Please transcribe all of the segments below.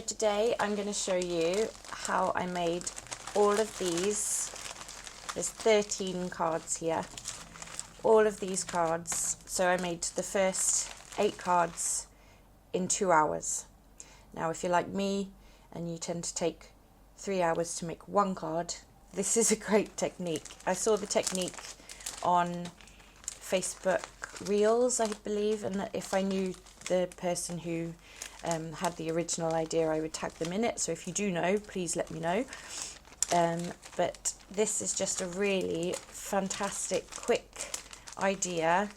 today I'm going to show you how I made all of these. There's 13 cards here. All of these cards. So I made the first 8 cards in 2 hours. Now if you're like me and you tend to take 3 hours to make one card, this is a great technique. I saw the technique on Facebook Reels, I believe, and if I knew the person who had the original idea, I would tag them in it. So if you do know, please let me know. But this is just a really fantastic, quick idea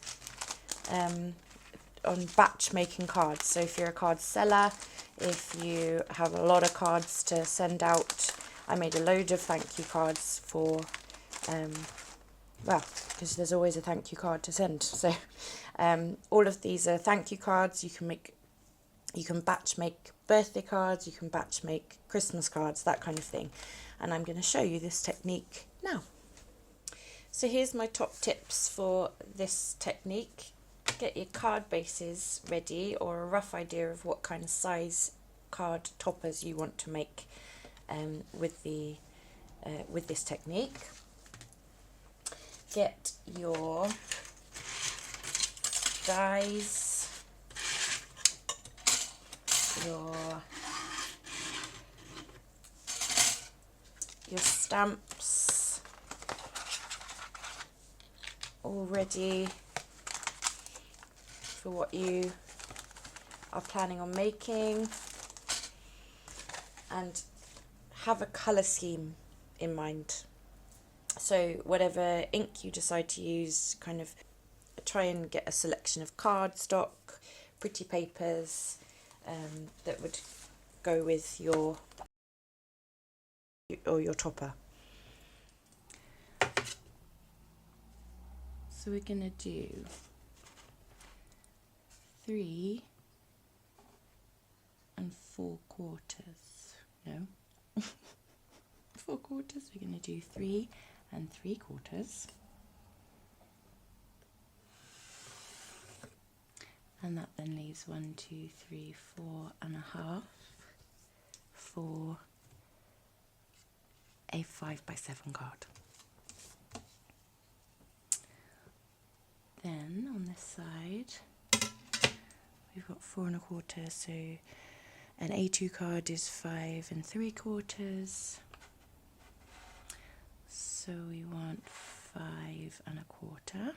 on batch making cards. So if you're a card seller, if you have a lot of cards to send out, I made a load of thank you cards for, well, because there's always a thank you card to send. So all of these are thank you cards. You can batch make birthday cards, you can batch make Christmas cards, that kind of thing. And I'm going to show you this technique now. So here's my top tips for this technique. Get your card bases ready, or a rough idea of what kind of size card toppers you want to make with this technique. Get your dies, your stamps all ready for what you are planning on making, and have a colour scheme in mind. So whatever ink you decide to use, kind of try and get a selection of cardstock, pretty papers that would go with your topper. So we're going to do 3 4/4. No, 4/4. We're going to do 3 3/4. And that then leaves 1, 2, 3, 4.5 for a 5x7 card. Then on this side we've got 4 1/4, so an A2 card is 5 3/4. So we want 5 1/4.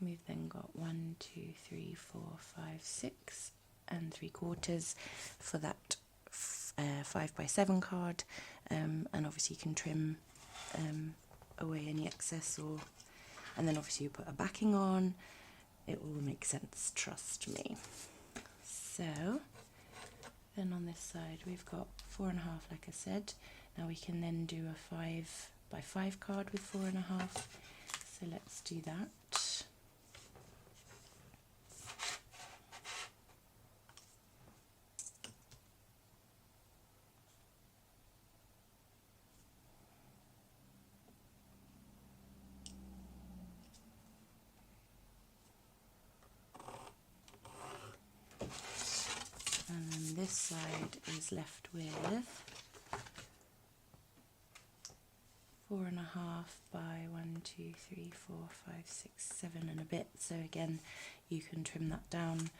We've then got 1, 2, 3, 4, 5, 6 3/4 for that 5x7 card, and obviously you can trim away any excess, and then obviously you put a backing on. It will make sense, trust me. So then on this side we've got 4 1/2, like I said. Now we can then do a 5x5 card with 4 1/2. So let's do that. And then this side is left with 4 1/2 by 1, 2, 3, 4, 5, 6, 7 and a bit. So again, you can trim that down.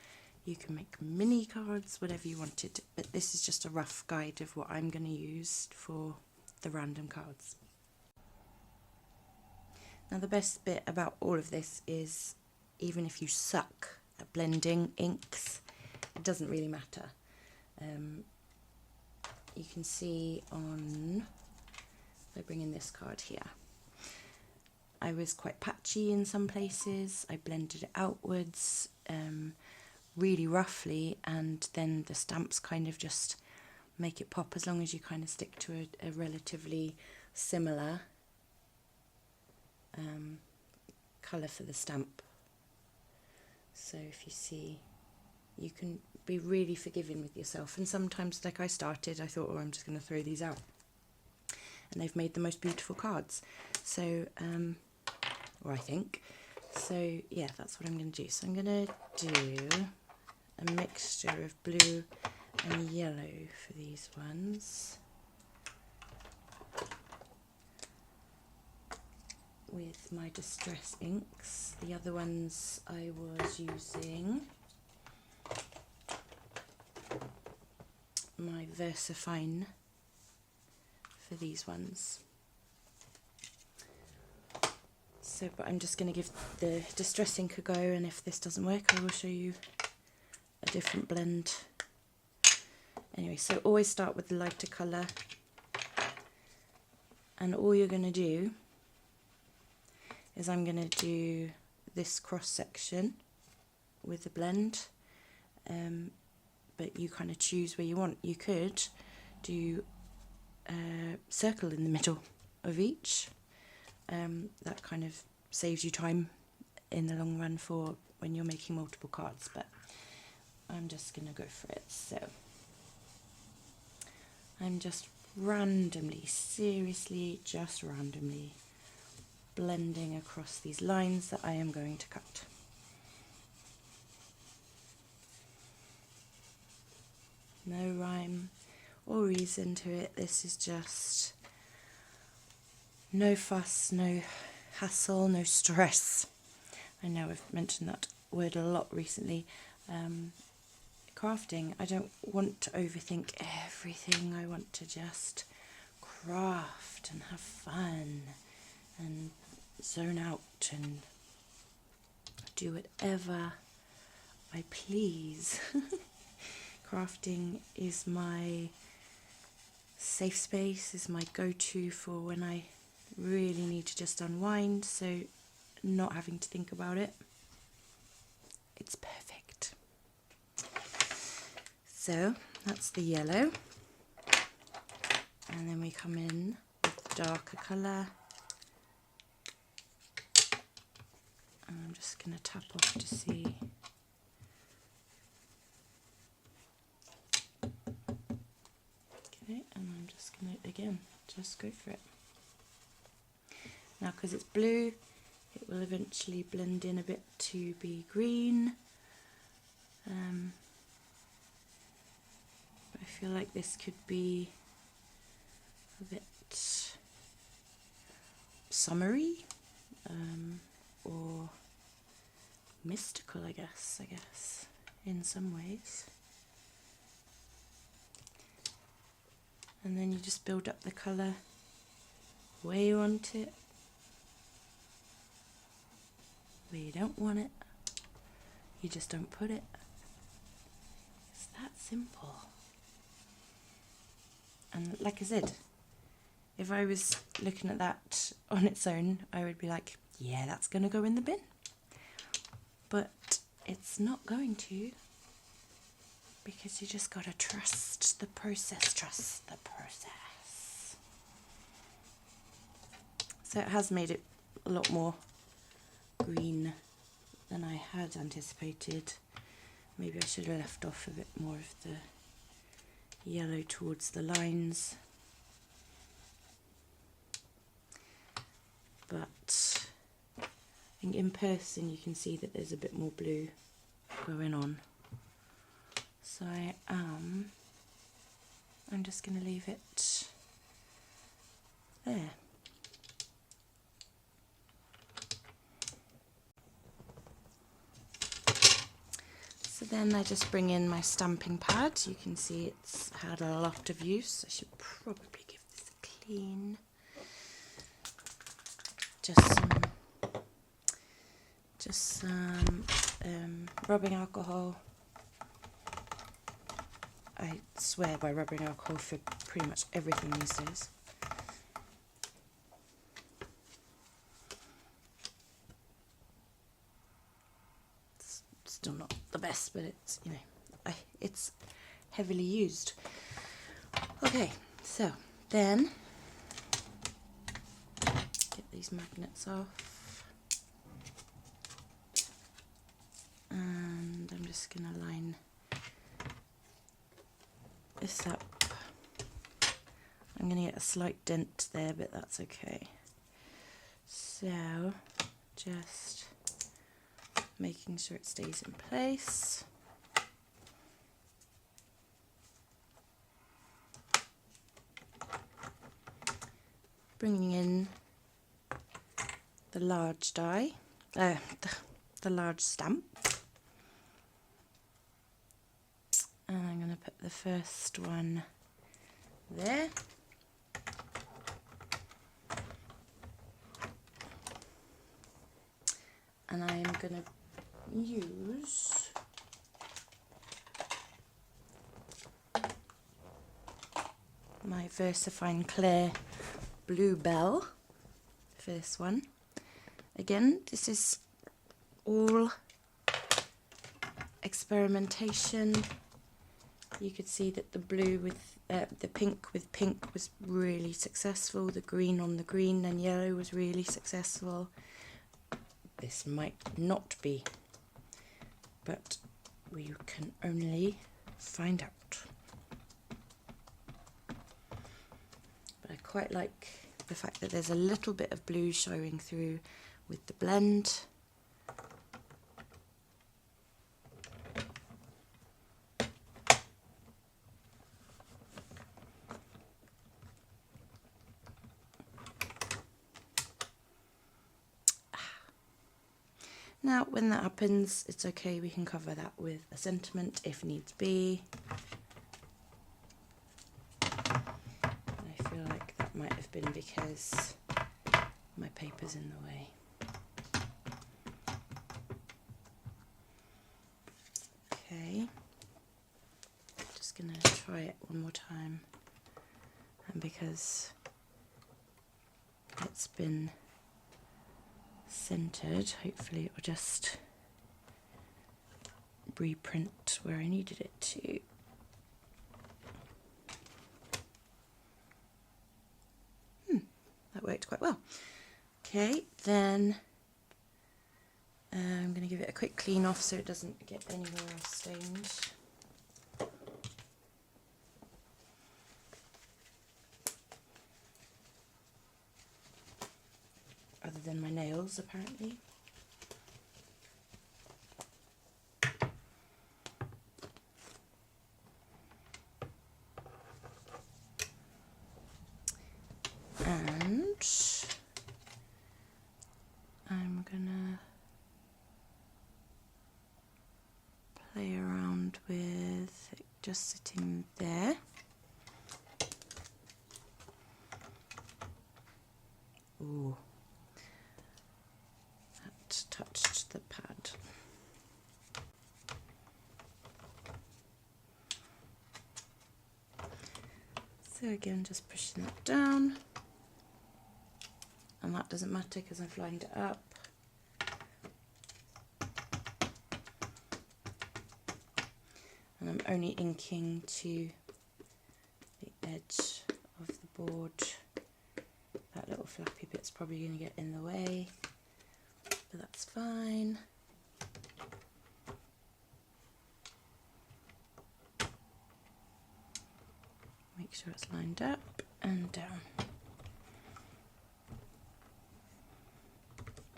You can make mini cards, whatever you wanted, but this is just a rough guide of what I'm going to use for the random cards. Now the best bit about all of this is, even if you suck at blending inks, it doesn't really matter. You can see on, if I bring in this card here, I was quite patchy in some places. I blended it outwards really roughly, and then the stamps kind of just make it pop, as long as you kind of stick to a relatively similar colour for the stamp. So if you see, you can be really forgiving with yourself, and sometimes, like I started, I thought, oh, I'm just going to throw these out, and they've made the most beautiful cards. So or I think. So yeah, that's what I'm going to do. So I'm going to do a mixture of blue and yellow for these ones, with my Distress inks. The other ones I was using my VersaFine for these ones. So, but I'm just going to give the Distress ink a go, and if this doesn't work I will show you a different blend. Anyway, so always start with the lighter colour, and all you're going to do is I'm going to do this cross section with the blend, but you kind of choose where you want. You could do a circle in the middle of each. That kind of saves you time in the long run for when you're making multiple cards, but I'm just going to go for it. So I'm just randomly, seriously just randomly blending across these lines that I am going to cut. No rhyme or reason to it. This is just no fuss, no hassle, no stress. I know I've mentioned that word a lot recently. Crafting, I don't want to overthink everything. I want to just craft and have fun and zone out and do whatever I please. Crafting is my safe space, is my go-to for when I really need to just unwind, so not having to think about it. It's perfect. So that's the yellow, and then we come in with the darker colour, and I'm just going to tap off to see. Okay, and I'm just going to again just go for it. Now, because it's blue, it will eventually blend in a bit to be green. But I feel like this could be a bit summery, or mystical, I guess, in some ways. And then you just build up the colour where you want it, where you don't want it, you just don't put it. It's that simple. And like I said, if I was looking at that on its own, I would be like, yeah, that's going to go in the bin. But it's not going to, because you just got to trust the process, So it has made it a lot more green than I had anticipated. Maybe I should have left off a bit more of the yellow towards the lines. But I think in person you can see that there's a bit more blue going on. So I'm just going to leave it there. So then I just bring in my stamping pad. You can see it's had a lot of use. I should probably give this a clean. Just some rubbing alcohol. I swear by rubbing alcohol for pretty much everything these days. It's still not the best, but it's, you know, it's heavily used. Okay, so then get these magnets off, and I'm just going to line this up. I'm going to get a slight dent there, but that's okay. So just making sure it stays in place. Bringing in the large die, the large stamp. And I'm going to put the first one there. And I am going to use my VersaFine Clear Bluebell for this one. Again, this is all experimentation. You could see that the blue with the pink with pink was really successful. The green on the green and yellow was really successful. This might not be, but we can only find out. But I quite like the fact that there's a little bit of blue showing through with the blend. Now, when that happens, it's okay, we can cover that with a sentiment if needs be. And I feel like that might have been because my paper's in the way. Okay, just gonna try it one more time. And because it's been centered, hopefully it will just reprint where I needed it to. That worked quite well. Okay, then I'm going to give it a quick clean off so it doesn't get anywhere else stained. Other than my nails, apparently. And I'm gonna play around with it just sitting there. Ooh. Touched the pad. So again, just pushing that down, and that doesn't matter because I've lined it up. And I'm only inking to the edge of the board. That little flappy bit's probably going to get in the way, but that's fine. Make sure it's lined up and down.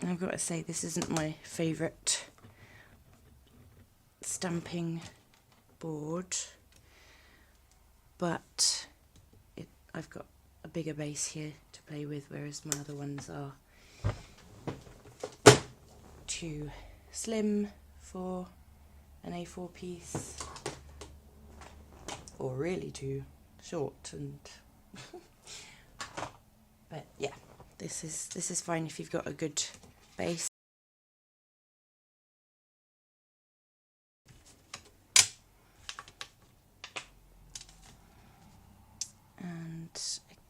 And I've got to say, this isn't my favourite stamping board, but I've got a bigger base here to play with, whereas my other ones are too slim for an A4 piece, or really too short. And but yeah, this is fine if you've got a good base. And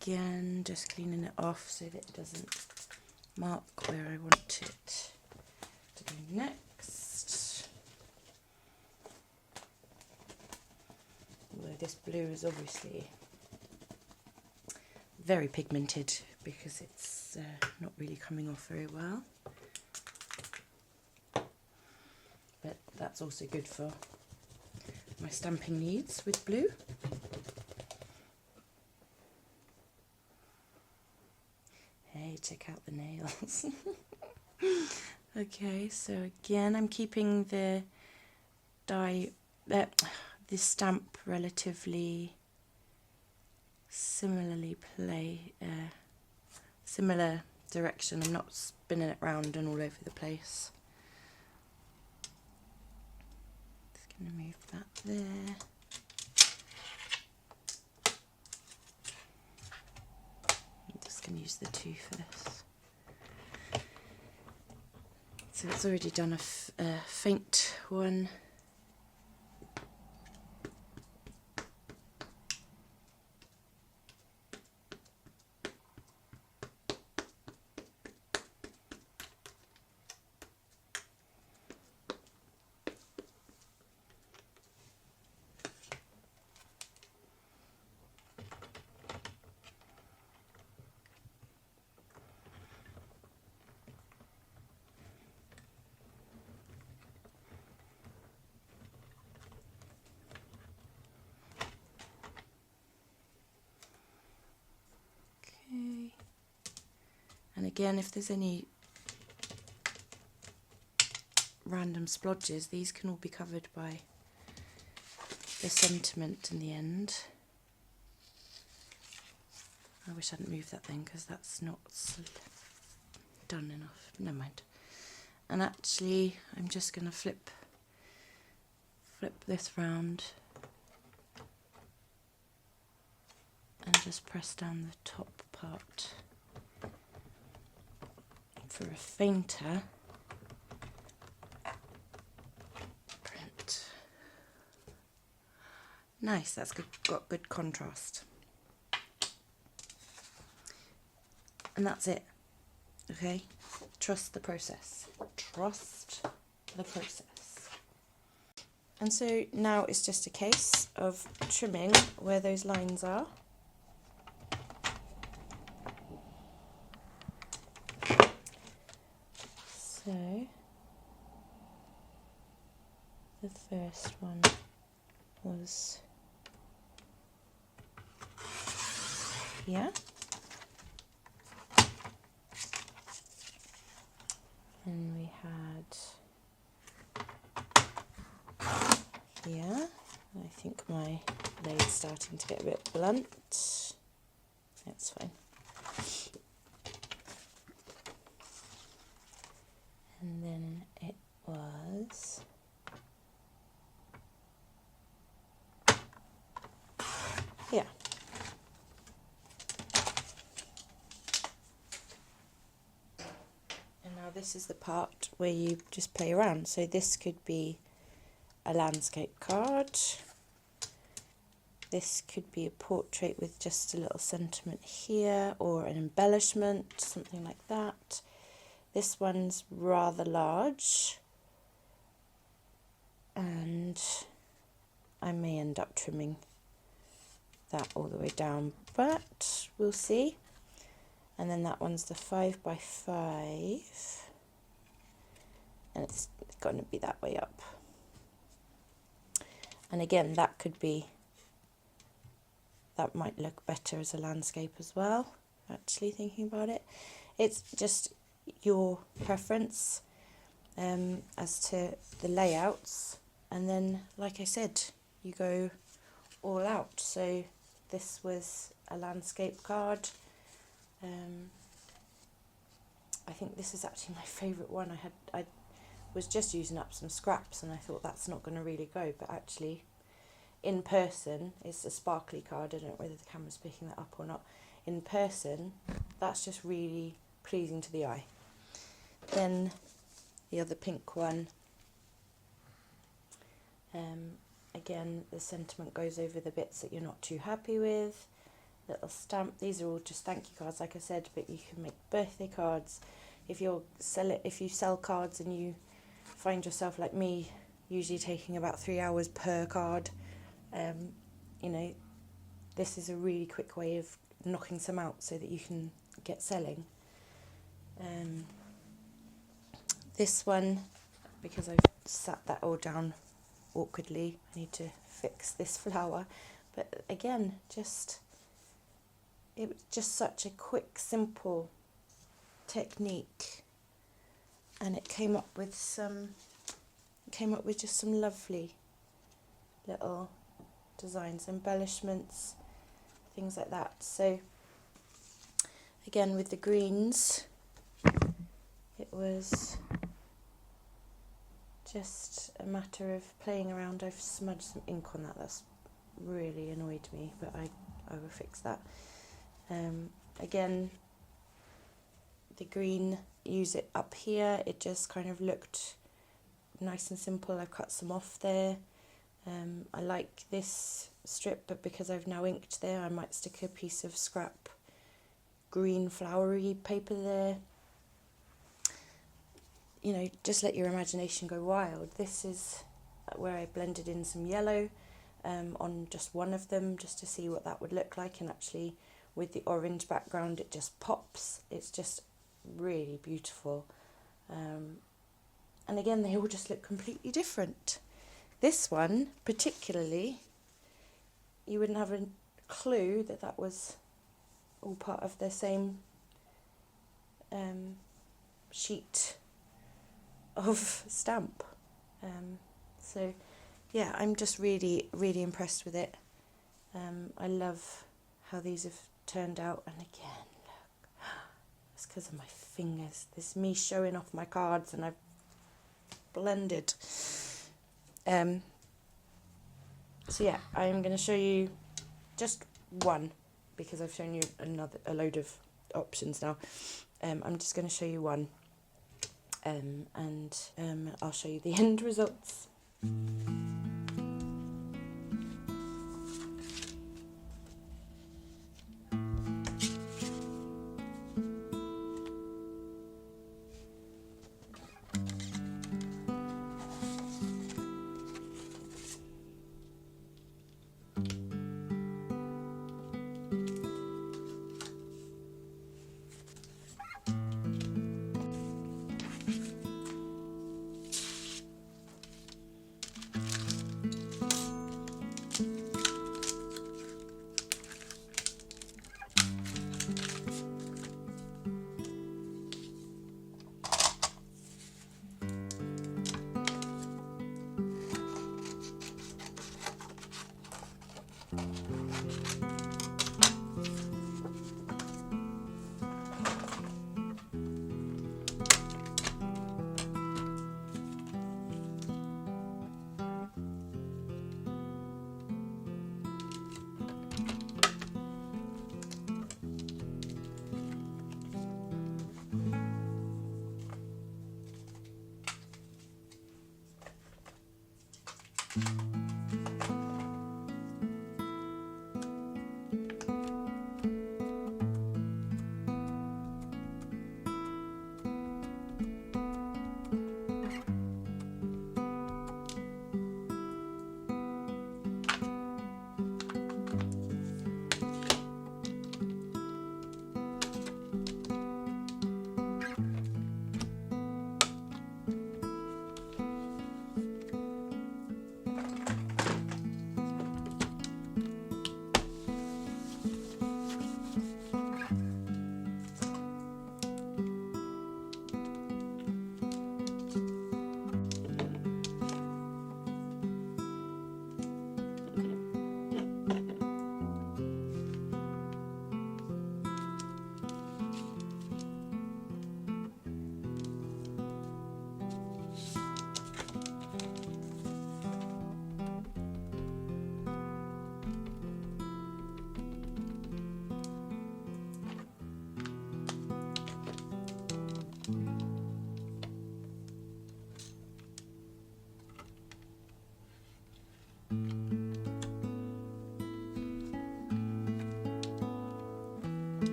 again, just cleaning it off so that it doesn't mark where I want it to go next. Although this blue is obviously very pigmented because it's not really coming off very well. But that's also good for my stamping needs with blue. Hey, check out the nails. Okay, so again I'm keeping the the stamp relatively similar direction. I'm not spinning it round and all over the place. Just going to move that there. I'm just going to use the 2 for this. So it's already done a faint one. And again, if there's any random splodges, these can all be covered by the sentiment in the end. I wish I hadn't moved that then, because that's not done enough. Never mind. And actually, I'm just going to flip this round and just press down the top part for a fainter print. Nice, that's got good contrast. And that's it. Okay, trust the process. Trust the process. And so now it's just a case of trimming where those lines are. So the first one was here. And we had here. I think my blade's starting to get a bit blunt. That's fine. And then it was here. And now this is the part where you just play around. So this could be a landscape card. This could be a portrait with just a little sentiment here, or an embellishment, something like that. This one's rather large, and I may end up trimming that all the way down, but we'll see. And then that one's the 5x5, and it's going to be that way up. And again, that might look better as a landscape as well, actually thinking about it. It's just your preference as to the layouts, and then, like I said, you go all out. So this was a landscape card. I think this is actually my favourite one. I was just using up some scraps, and I thought that's not going to really go, but actually in person, it's a sparkly card. I don't know whether the camera's picking that up or not. In person, that's just really pleasing to the eye. Then the other pink one, again, the sentiment goes over the bits that you're not too happy with. Little stamp. These are all just thank you cards, like I said, but you can make birthday cards. If you sell cards and you find yourself like me, usually taking about 3 hours per card, you know, this is a really quick way of knocking some out so that you can get selling. This one, because I've sat that all down awkwardly, I need to fix this flower. But again, it was just such a quick, simple technique and it came up with just some lovely little designs, embellishments, things like that. So again, with the greens, it was just a matter of playing around. I've smudged some ink on that. That's really annoyed me, but I will fix that. Again, the green, use it up here. It just kind of looked nice and simple. I've cut some off there. I like this strip, but because I've now inked there, I might stick a piece of scrap green flowery paper there. You know, just let your imagination go wild. This is where I blended in some yellow on just one of them, just to see what that would look like, and actually with the orange background it just pops. It's just really beautiful. And again, they all just look completely different. This one particularly, you wouldn't have a clue that that was all part of the same sheet of stamp. So yeah, I'm just really, really impressed with it. I love how these have turned out, and again, look, it's because of my fingers. This is me showing off my cards, and I've blended. So yeah, I'm going to show you just one, because I've shown you a load of options now. I'm just going to show you one, and I'll show you the end results.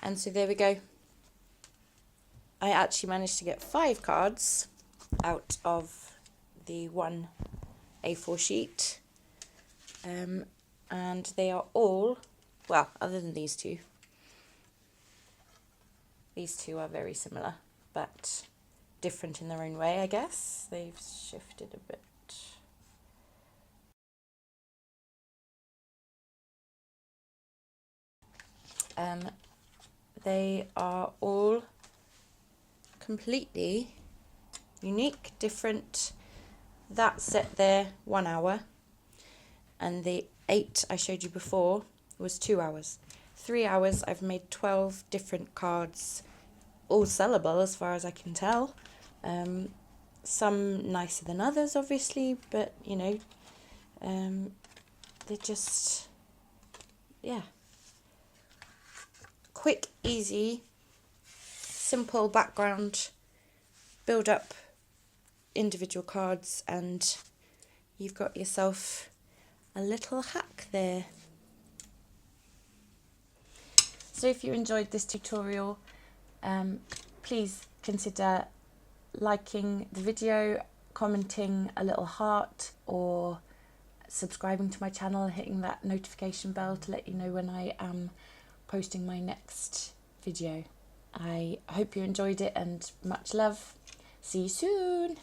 And so there we go. I actually managed to get 5 cards out of the one A4 sheet. And they are all, well, other than these two are very similar, but different in their own way, I guess. They've shifted a bit. They are all completely unique, different. That set there, 1 hour, and the 8 I showed you before was 2 hours. 3 hours, I've made 12 different cards, all sellable as far as I can tell. Some nicer than others, obviously, but you know, they're just, yeah, quick, easy, simple background, build up individual cards, and you've got yourself a little hack there. So if you enjoyed this tutorial, please consider liking the video, commenting a little heart, or subscribing to my channel, hitting that notification bell to let you know when I am posting my next video. I hope you enjoyed it, and much love. See you soon.